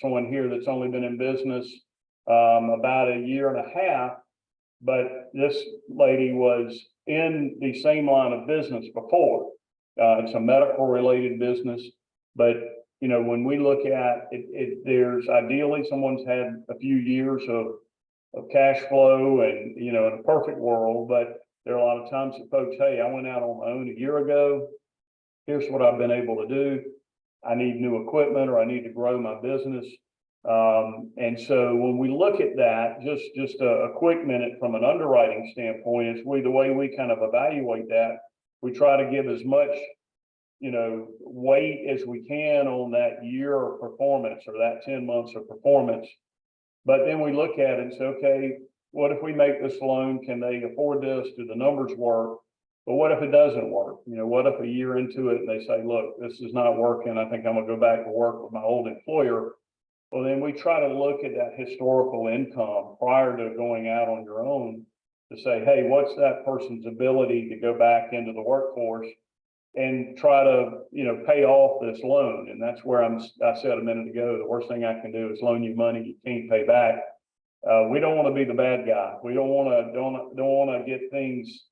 someone here that's only been in business about a year and a half, but this lady was in the same line of business before. It's a medical related business, but when we look at it, there's ideally someone's had a few years of cash flow, and in a perfect world, but there are a lot of times that folks, hey, I went out on my own a year ago. Here's what I've been able to do. I need new equipment, or I need to grow my business. And so when we look at that, just a quick minute from an underwriting standpoint, is the way we kind of evaluate that, we try to give as much, weight as we can on that year of performance, or that 10 months of performance. But then we look at it and say, okay, what if we make this loan? Can they afford this? Do the numbers work? But what if it doesn't work? What if a year into it and they say, look, this is not working. I think I'm gonna go back to work with my old employer. Well, then we try to look at that historical income prior to going out on your own to say, hey, what's that person's ability to go back into the workforce and try to, pay off this loan? And that's where I said a minute ago, the worst thing I can do is loan you money you can't pay back. We don't want to be the bad guy. We don't want to get things,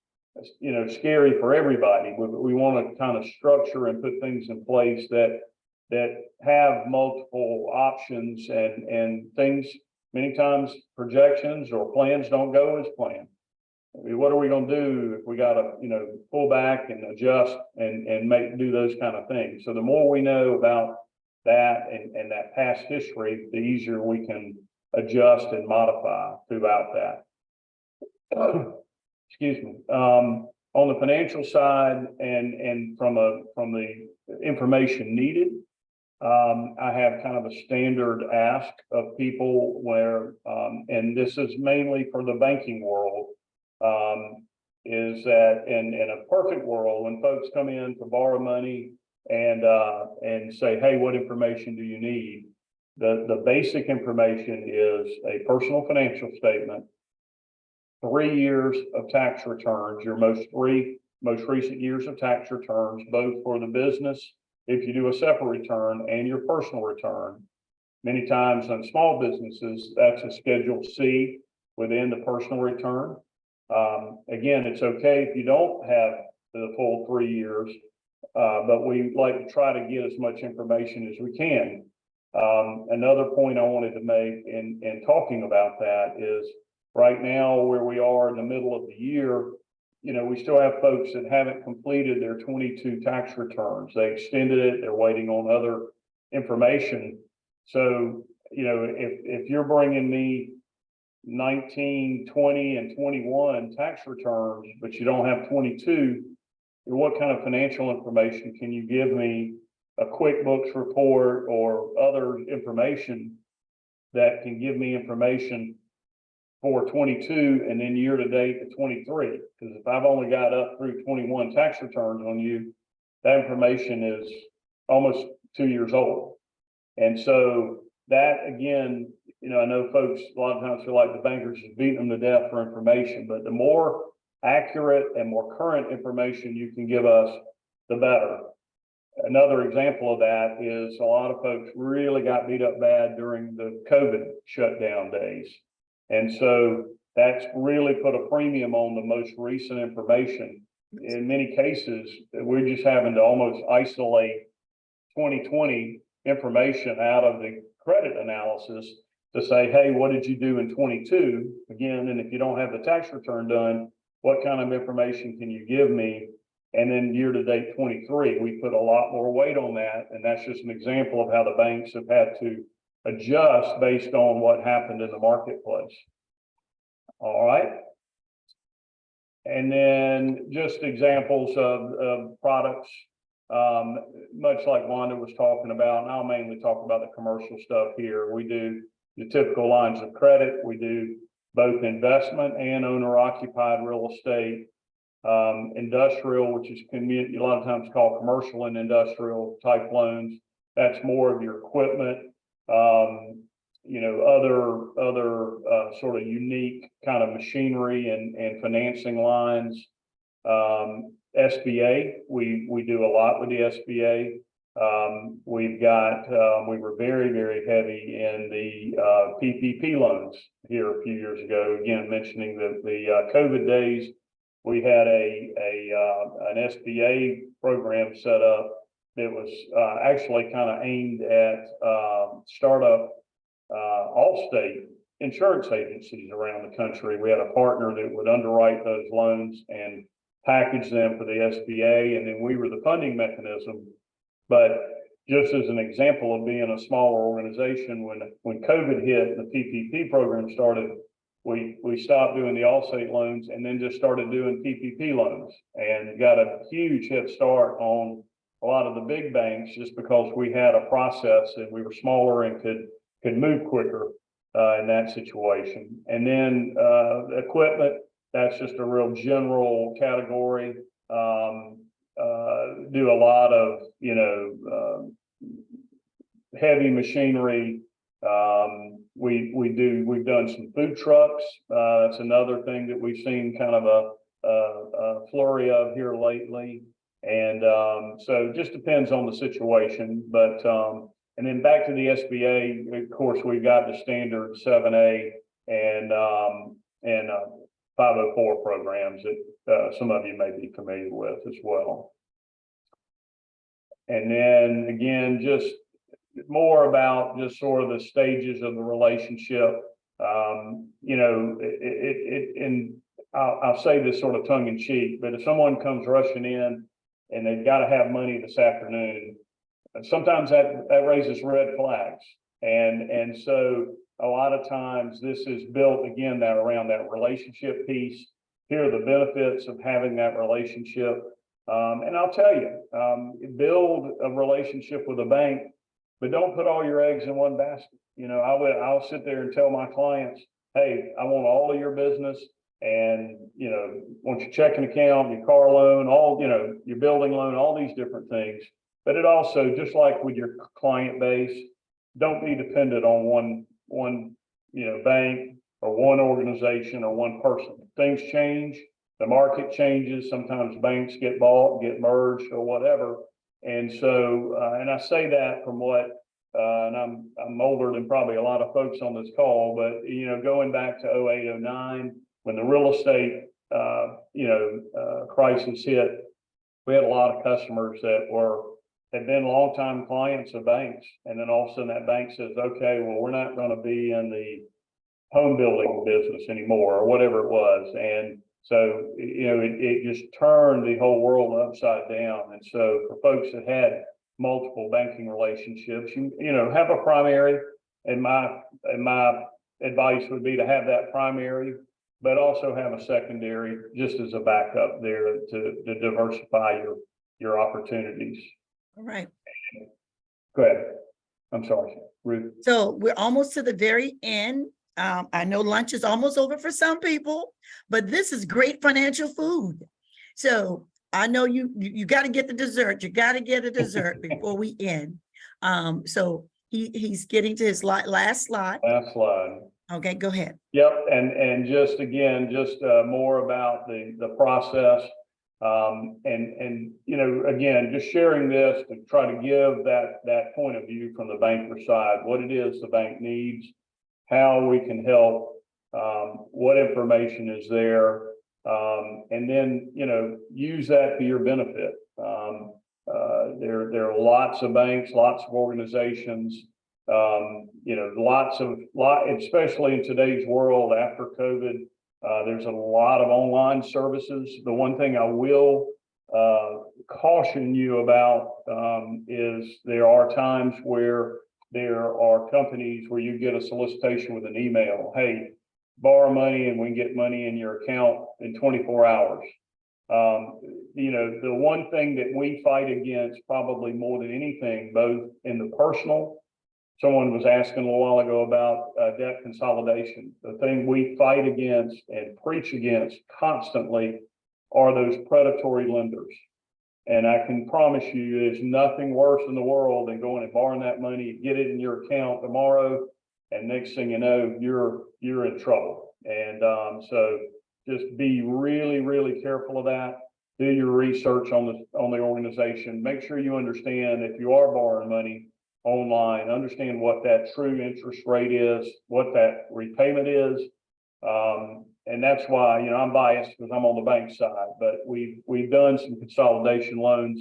scary for everybody. We want to kind of structure and put things in place that have multiple options, and things, many times projections or plans don't go as planned. I mean, what are we going to do if we got to, pull back and adjust and do those kind of things? So the more we know about that and that past history, the easier we can adjust and modify throughout that. Excuse me. On the financial side and from the information needed, I have kind of a standard ask of people where, and this is mainly for the banking world, is that in a perfect world, when folks come in to borrow money and say, hey, what information do you need? The basic information is a personal financial statement, 3 years of tax returns, your most recent years of tax returns, both for the business, if you do a separate return, and your personal return. Many times on small businesses, that's a Schedule C within the personal return. Again, it's okay if you don't have the full 3 years, but we like to try to get as much information as we can. Another point I wanted to make in talking about that is right now, where we are in the middle of the year, we still have folks that haven't completed their 22 tax returns. They extended it, they're waiting on other information. So, if you're bringing me 19, 20, and 21 tax returns, but you don't have 22, what kind of financial information can you give me? A QuickBooks report or other information that can give me information for 22 and then year to date to 23. Because if I've only got up through 21 tax returns on you, that information is almost 2 years old. And so that, again, I know folks a lot of times feel like the bankers is beating them to death for information, but the more accurate and more current information you can give us, the better. Another example of that is a lot of folks really got beat up bad during the COVID shutdown days. And so that's really put a premium on the most recent information. In many cases, we're just having to almost isolate 2020 information out of the credit analysis to say, hey, what did you do in 22? Again, and if you don't have the tax return done, what kind of information can you give me? And then year to date 23, we put a lot more weight on that. And that's just an example of how the banks have had to adjust based on what happened in the marketplace. All right. And then just examples of products, much like Wanda was talking about, and I'll mainly talk about the commercial stuff here. We do the typical lines of credit. We do both investment and owner-occupied real estate, industrial, which is community, a lot of times called commercial and industrial type loans. That's more of your equipment, other sort of unique kind of machinery and financing lines. SBA, we do a lot with the SBA. We were very, very heavy in the PPP loans here a few years ago. Again, mentioning the COVID days, we had an SBA program set up that was actually kind of aimed at startup all-state insurance agencies around the country. We had a partner that would underwrite those loans and package them for the SBA, and then we were the funding mechanism. But just as an example of being a smaller organization, when COVID hit and the PPP program started, we stopped doing the all-state loans and then just started doing PPP loans, and got a huge head start on a lot of the big banks just because we had a process and we were smaller and could move quicker in that situation. And then equipment, that's just a real general category. Do a lot of, heavy machinery. We've done some food trucks. That's another thing that we've seen kind of a flurry of here lately. And so it just depends on the situation. But and then back to the SBA, of course, we've got the standard 7A and 504 programs that some of you may be familiar with as well. And then again, just more about just sort of the stages of the relationship. And I'll say this sort of tongue in cheek, but if someone comes rushing in and they've got to have money this afternoon, sometimes that raises red flags. And so a lot of times this is built again around that relationship piece. Here are the benefits of having that relationship. And I'll tell you, build a relationship with a bank, but don't put all your eggs in one basket. I'll sit there and tell my clients, hey, I want all of your business, and want your checking account, your car loan, all your building loan, all these different things. But it also, just like with your client base, don't be dependent on one bank or one organization or one person. Things change, the market changes. Sometimes banks get bought, get merged, or whatever. And so, and I say that from what, and I'm older than probably a lot of folks on this call, but going back to 08, 09, when the real estate crisis hit, we had a lot of customers that had been longtime clients of banks, and then all of a sudden that bank says, okay, well, we're not going to be in the home building business anymore, or whatever it was. And so it just turned the whole world upside down. And so for folks that had multiple banking relationships, have a primary, and my advice would be to have that primary, but also have a secondary just as a backup there to diversify your opportunities. All right. Go ahead. I'm sorry, Ruth. So we're almost to the very end. I know lunch is almost over for some people, but this is great financial food. So I know you got to get the dessert. You got to get a dessert before we end. So he's getting to his last slide. Last slide. Okay, go ahead. Yep, and just more about the process. And again, just sharing this to try to give that point of view from the banker side, what it is the bank needs, how we can help, what information is there, and then use that to your benefit. There are lots of banks, lots of organizations, especially in today's world after COVID. There's a lot of online services. The one thing I will caution you about is there are times where There are companies where you get a solicitation with an email, hey, borrow money and we can get money in your account in 24 hours. The one thing that we fight against probably more than anything, both in the personal, someone was asking a little while ago about debt consolidation. The thing we fight against and preach against constantly are those predatory lenders. And I can promise you, there's nothing worse in the world than going and borrowing that money, get it in your account tomorrow, and next thing you know, you're in trouble. And so just be really, really careful of that. Do your research on the organization. Make sure you understand if you are borrowing money online, understand what that true interest rate is, what that repayment is. And that's why, I'm biased because I'm on the bank side, but we've done some consolidation loans.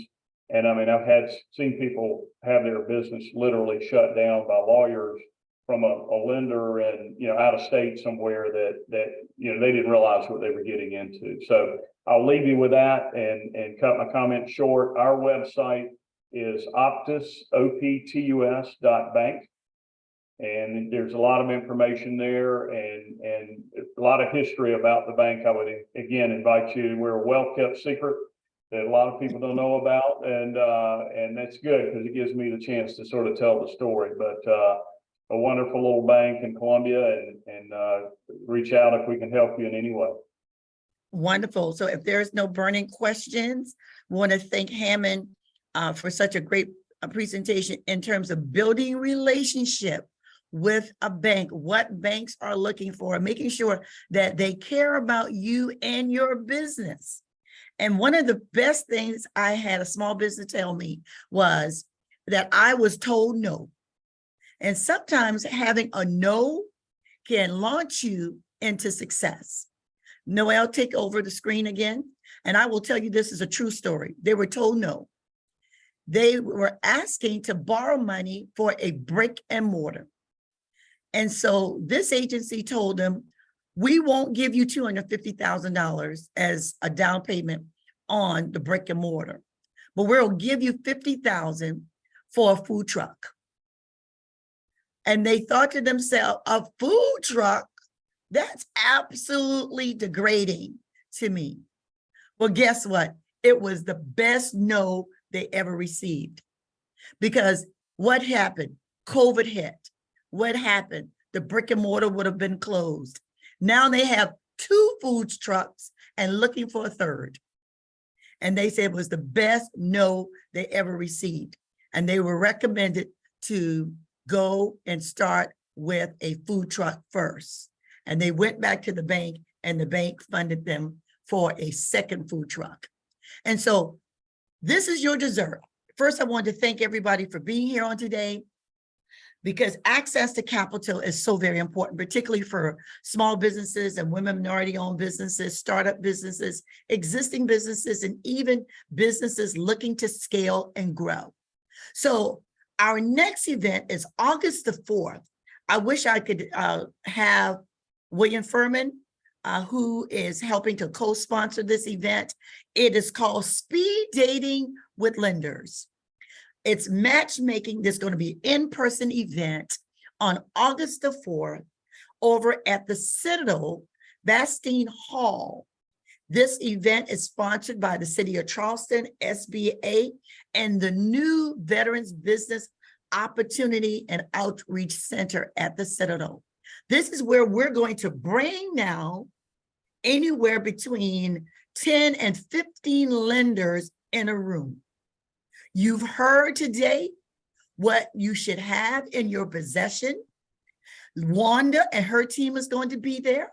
And I mean, I've seen people have their business literally shut down by lawyers from a lender and, out of state somewhere that they didn't realize what they were getting into. So I'll leave you with that and cut my comment short. Our website is Optus, OPTUS.bank. And there's a lot of information there and a lot of history about the bank. I would again invite you. We're a well-kept secret that a lot of people don't know about, and that's good because it gives me the chance to sort of tell the story. But a wonderful little bank in Columbia, and reach out if we can help you in any way. Wonderful. So if there's no burning questions, we want to thank Hammond for such a great presentation in terms of building relationship with a bank, what banks are looking for, making sure that they care about you and your business. And one of the best things I had a small business tell me was that I was told no. And sometimes having a no can launch you into success. Noelle, take over the screen again. And I will tell you, this is a true story. They were told no. They were asking to borrow money for a brick and mortar. And so this agency told them, we won't give you $250,000 as a down payment on the brick and mortar, but we'll give you $50,000 for a food truck. And they thought to themselves, a food truck? That's absolutely degrading to me. Well, guess what? It was the best no they ever received. Because what happened? COVID hit. What happened? The brick and mortar would have been closed. Now they have 2 food trucks and looking for a third. And they said it was the best no they ever received. And they were recommended to go and start with a food truck first. And they went back to the bank and the bank funded them for a second food truck. And so this is your dessert. First, I want to thank everybody for being here on today, because access to capital is so very important, particularly for small businesses and women minority-owned businesses, startup businesses, existing businesses, and even businesses looking to scale and grow. So our next event is August the 4th. I wish I could have William Furman, who is helping to co-sponsor this event. It is called Speed Dating with Lenders. It's matchmaking. There's going to be an in-person event on August the 4th over at the Citadel Bastine Hall. This event is sponsored by the City of Charleston, SBA, and the new Veterans Business Opportunity and Outreach Center at the Citadel. This is where we're going to bring now anywhere between 10 and 15 lenders in a room. You've heard today what you should have in your possession. Wanda and her team is going to be there.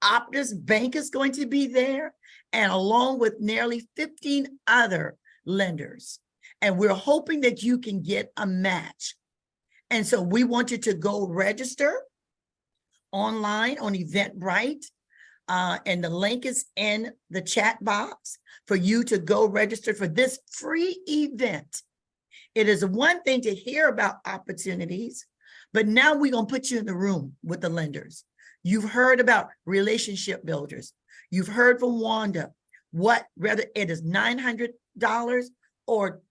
Optus Bank is going to be there, and along with nearly 15 other lenders. And we're hoping that you can get a match. And so we want you to go register online on Eventbrite. And the link is in the chat box for you to go register for this free event. It is one thing to hear about opportunities, but now we're going to put you in the room with the lenders. You've heard about relationship builders. You've heard from Wanda, whether it is $900 or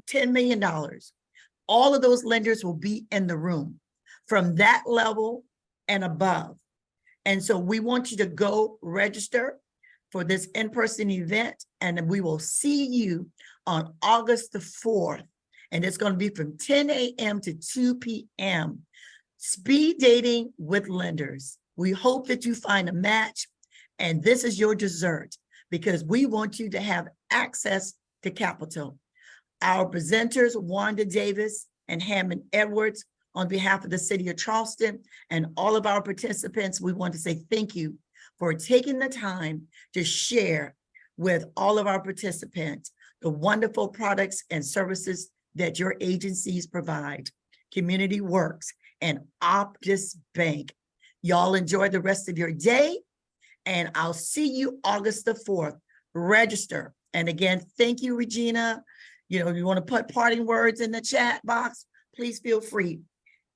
$10 million. all of those lenders will be in the room from that level and above. And so we want you to go register for this in-person event, and we will see you on August the 4th. And it's going to be from 10 a.m. to 2 p.m. Speed dating with lenders. We hope that you find a match, and this is your dessert because we want you to have access to capital. Our presenters, Wanda Davis and Hammond Edwards, on behalf of the city of Charleston and all of our participants, we want to say thank you for taking the time to share with all of our participants the wonderful products and services that your agencies provide. CommunityWorks and Optus Bank. Y'all enjoy the rest of your day, and I'll see you August the 4th. Register. And again, thank you, Regina. You know, you want to put parting words in the chat box, please feel free.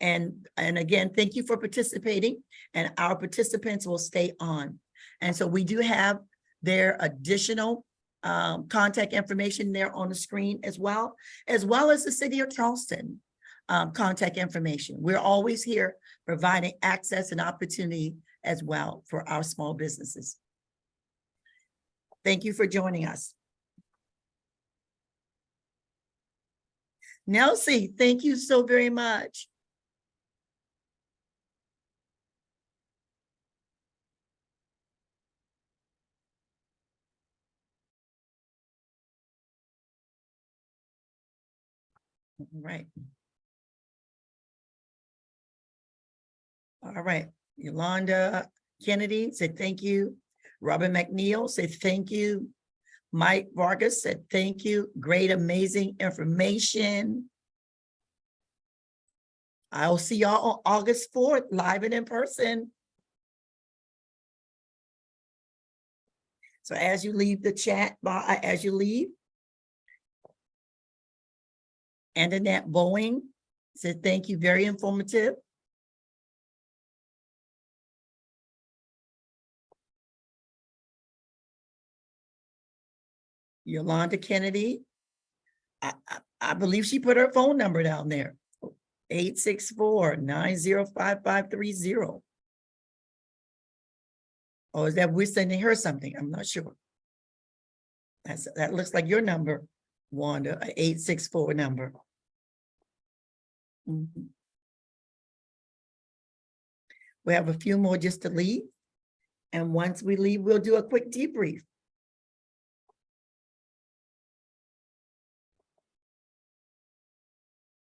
And again, thank you for participating, and our participants will stay on. And so we do have their additional contact information there on the screen as well as the city of Charleston contact information. We're always here providing access and opportunity as well for our small businesses. Thank you for joining us. Nelsie, thank you so very much. Right. All right. Yolanda Kennedy said thank you. Robin McNeil said thank you. Mike Vargas said thank you. Great, amazing information. I'll see y'all on August 4th, live and in person. So as you leave the chat, as you leave, Annette Boeing said thank you, very informative. Yolanda Kennedy, I believe she put her phone number down there, 864-905-530. Or is that we're sending her something? I'm not sure. That looks like your number, Wanda, an 864 number. We have a few more just to leave. And once we leave, we'll do a quick debrief.